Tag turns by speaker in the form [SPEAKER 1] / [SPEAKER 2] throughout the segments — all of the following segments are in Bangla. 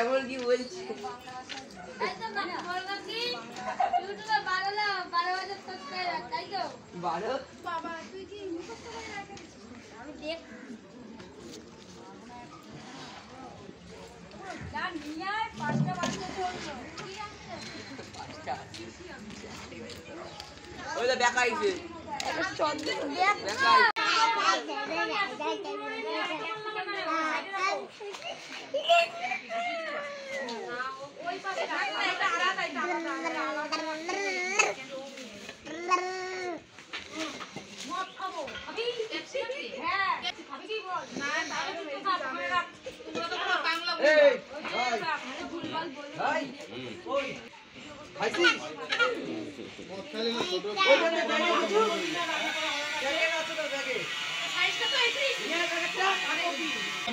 [SPEAKER 1] এমন কি বলছে দেখাইছে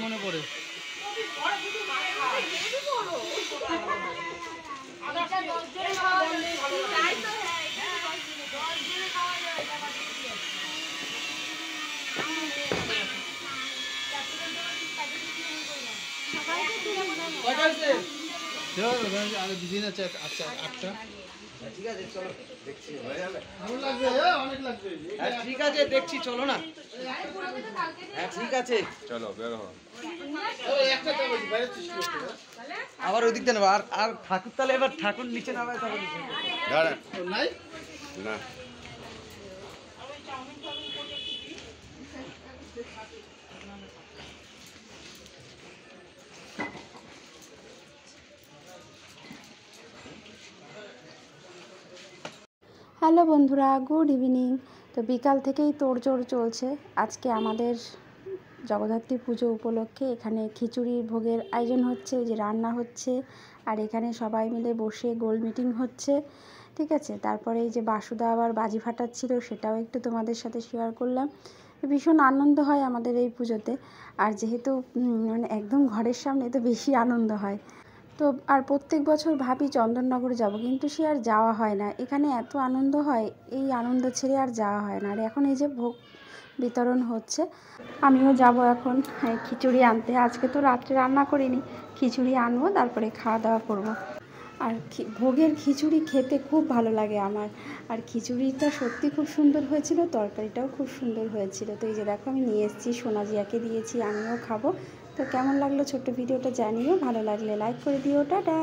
[SPEAKER 1] মনে পড়ে ঠিক আছে দেখছি চলো না ঠিক আছে চলো বের হও আবার ওই দিক দিয়ে নেবো আর ঠাকুর তাহলে এবার ঠাকুর নিচে নামায় তখন নাই না
[SPEAKER 2] হ্যালো বন্ধুরা, গুড ইভিনিং। তো বিকাল থেকেই তোড়জোড় চলছে। আজকে আমাদের জগদ্ধাত্রী পুজো উপলক্ষে এখানে খিচুড়ির ভোগের আয়োজন হচ্ছে, যে রান্না হচ্ছে, আর এখানে সবাই মিলে বসে গোল মিটিং হচ্ছে, ঠিক আছে। তারপরে এই যে বাসুদা আবার বাজি ফাটাচ্ছিল, সেটাও একটু তোমাদের সাথে শেয়ার করলাম। ভীষণ আনন্দ হয় আমাদের এই পুজোতে, আর যেহেতু মানে একদম ঘরের সামনে, তো বেশি আনন্দ হয়। তো আর প্রত্যেক বছর ভাবি চন্দননগরে যাব, কিন্তু সে আর যাওয়া হয় না। এখানে এত আনন্দ হয়, এই আনন্দ ছেড়ে আর যাওয়া হয় না। আর এখন এই যে ভোগ বিতরণ হচ্ছে, আমিও যাব এখন খিচুড়ি আনতে। আজকে তো রাত্রে রান্না করিনি, খিচুড়ি আনবো, তারপরে খাওয়া দাওয়া করবো। আর ভোগের খিচুড়ি খেতে খুব ভালো লাগে আমার। আর খিচুড়িটা সত্যি খুব সুন্দর হয়েছিল, তরকারিটাও খুব সুন্দর হয়েছিল। তো এই যে দেখো, আমি নিয়ে এসেছি, সোনাজিয়াকে দিয়েছি, আমিও খাবো। তো কেমন লাগলো ছোট্ট ভিডিওটা জানিও, ভালো লাগলে লাইক করে দিও। টাটা।